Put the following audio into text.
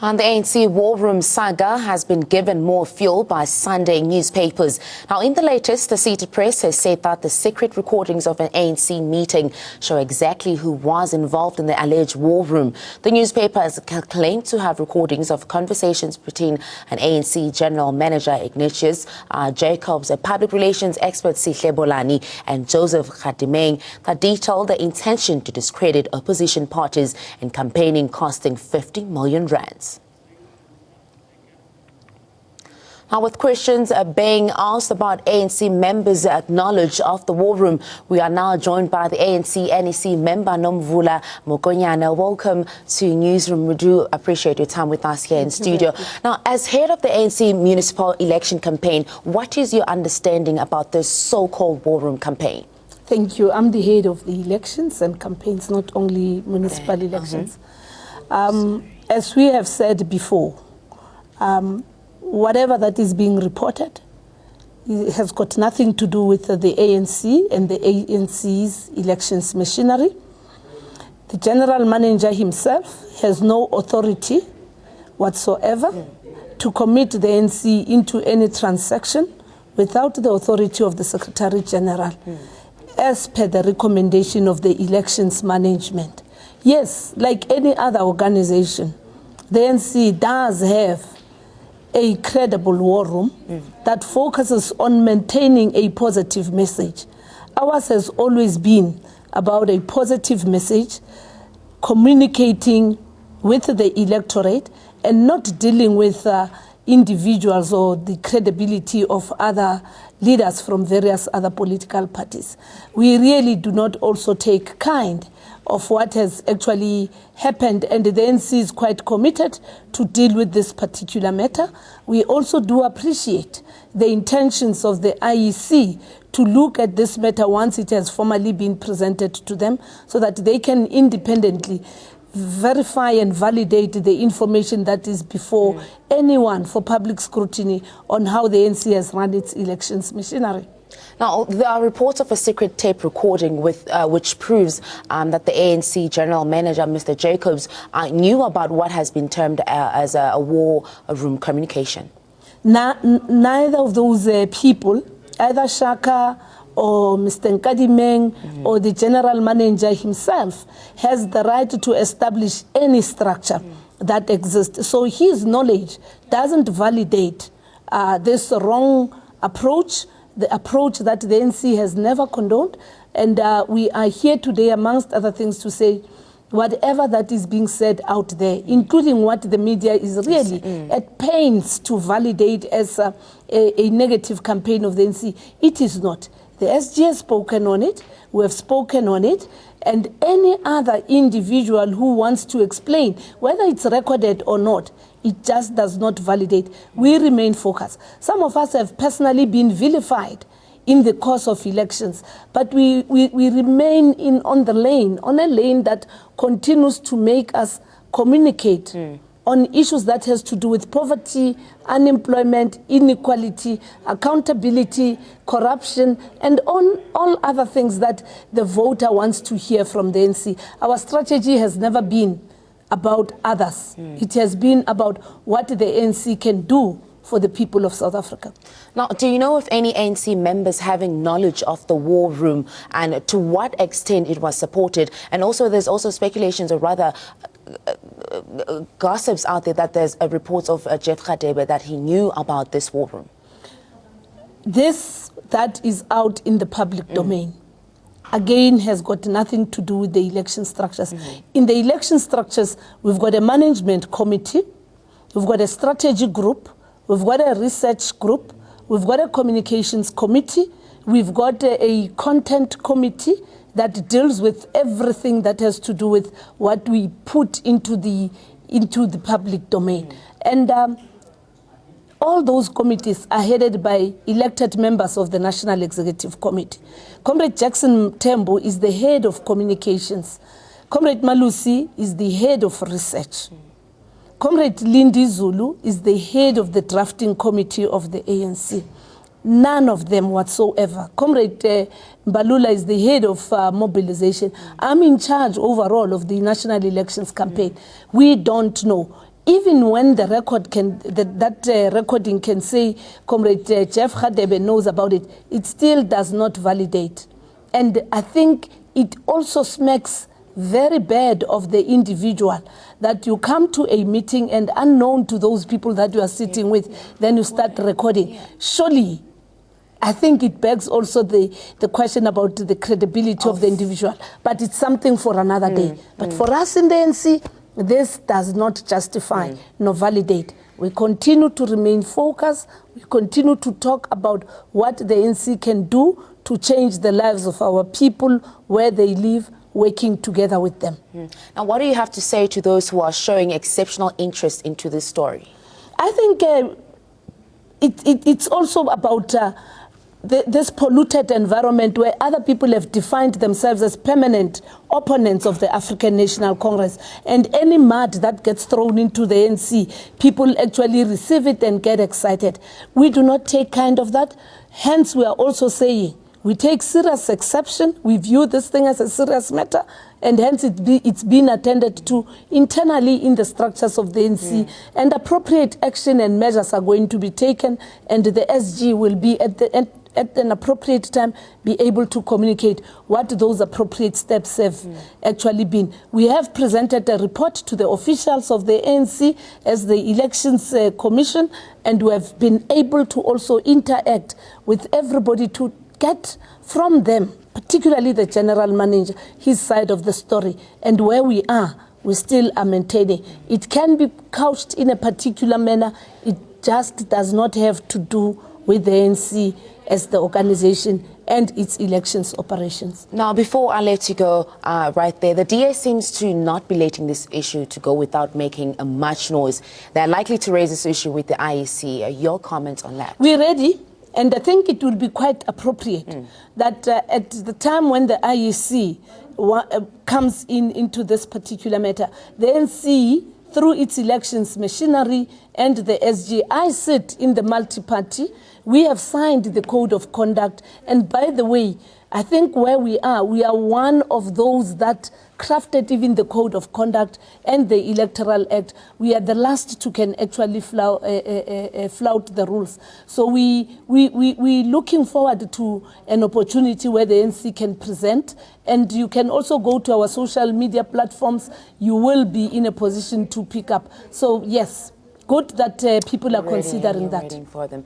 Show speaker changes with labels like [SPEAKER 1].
[SPEAKER 1] And the ANC War Room saga has been given more fuel by Sunday newspapers. Now, in the latest, the City Press has said that the secret recordings of an ANC meeting show exactly who was involved in the alleged war room. The newspaper has claimed to have recordings of conversations between an ANC General Manager, Ignatius Jacobs, a public relations expert, Sihle Bolani, and Joseph Khadimeng, that detail the intention to discredit opposition parties and campaigning costing 50 million rands. Now, with questions being asked about ANC members' knowledge of the war room, we are now joined by the ANC NEC member, Nomvula Mokonyane. Welcome to Newsroom. We do appreciate your time with us here in studio. Now, as head of the ANC municipal election campaign, what is your understanding about this so-called war room campaign?
[SPEAKER 2] Thank you. I'm the head of the elections and campaigns, not only municipal elections. As we have said before, whatever that is being reported, it has got nothing to do with the ANC and the ANC's elections machinery. The general manager himself has no authority whatsoever to commit the ANC into any transaction without the authority of the Secretary General, as per the recommendation of the elections management. Yes, like any other organization, the ANC does have a credible war room that focuses on maintaining a positive message. Ours has always been about a positive message, communicating with the electorate and not dealing with individuals or the credibility of other leaders from various other political parties. We really do not also take kind of what has actually happened, and the ANC is quite committed to deal with this particular matter. We also do appreciate the intentions of the IEC to look at this matter once it has formally been presented to them, so that they can independently verify and validate the information that is before anyone for public scrutiny on how the ANC has run its elections machinery.
[SPEAKER 1] Now, there are reports of a secret tape recording which proves that the ANC General Manager, Mr. Jacobs, knew about what has been termed as a war room communication.
[SPEAKER 2] Neither of those people, either Shaka or Mr. Khadimeng or the General Manager himself, has the right to establish any structure that exists. So his knowledge doesn't validate this wrong approach, the approach that the ANC has never condoned. And we are here today, amongst other things, to say whatever that is being said out there, including what the media is really at pains to validate as a negative campaign of the ANC, it is not. The SG has spoken on it, we have spoken on it, and any other individual who wants to explain, whether it's recorded or not, it just does not validate. We remain focused. Some of us have personally been vilified in the course of elections, but we remain on a lane that continues to make us communicate on issues that has to do with poverty, unemployment, inequality, accountability, corruption, and on all other things that the voter wants to hear from the ANC. Our strategy has never been about others. It has been about what the ANC can do for the people of South Africa.
[SPEAKER 1] Now, do you know if any ANC members having knowledge of the war room and to what extent it was supported? And also there's also speculations, or rather gossips out there, that there's reports of Jeff Radebe that he knew about this war room.
[SPEAKER 2] This that is out in the public domain, again, has got nothing to do with the election structures. In the election structures, we've got a management committee, we've got a strategy group, we've got a research group, we've got a communications committee, we've got a content committee that deals with everything that has to do with what we put into the public domain. And all those committees are headed by elected members of the National Executive Committee. Comrade Jackson Tembo is the head of communications. Comrade Malusi is the head of research. Comrade Lindy Zulu is the head of the drafting committee of the ANC. None of them whatsoever. Comrade Mbalula is the head of mobilization. I'm in charge overall of the national elections campaign. We don't know even when the record can, recording can say, Comrade Jeff Radebe knows about it, it still does not validate. And I think it also smacks very bad of the individual, that you come to a meeting and unknown to those people that you are sitting with, then you start recording. Surely, I think it begs also the question about the credibility of the individual, but it's something for another day. But for us in the ANC, this does not justify nor validate. We continue to remain focused. We continue to talk about what the ANC can do to change the lives of our people where they live, working together with them.
[SPEAKER 1] Now, what do you have to say to those who are showing exceptional interest into this story?
[SPEAKER 2] I think it's also about this polluted environment where other people have defined themselves as permanent opponents of the African National Congress. And any mud that gets thrown into the ANC, people actually receive it and get excited. We do not take kind of that. Hence, we are also saying, we take serious exception. We view this thing as a serious matter, and hence it's been attended to internally in the structures of the ANC, and appropriate action and measures are going to be taken, and the SG will be at an appropriate time be able to communicate what those appropriate steps have actually been. We have presented a report to the officials of the ANC as the Elections Commission, and we have been able to also interact with everybody to get from them, particularly the general manager, his side of the story. And where we are, we still are maintaining. It can be couched in a particular manner. It just does not have to do with the ANC as the organization and its elections operations.
[SPEAKER 1] Now, before I let you go right there, the DA seems to not be letting this issue to go without making much noise. They're likely to raise this issue with the IEC. Your comments on that?
[SPEAKER 2] We're ready. And I think it will be quite appropriate that at the time when the IEC comes into this particular matter, the ANC, through its elections machinery and the SG, I sit in the multi-party. We have signed the code of conduct. And by the way, I think where we are one of those that crafted even the code of conduct and the electoral act. We are the last to can actually flout the rules. So we looking forward to an opportunity where the ANC can present, and you can also go to our social media platforms. You will be in a position to pick up. So yes, good that people are considering that.
[SPEAKER 1] Waiting for them.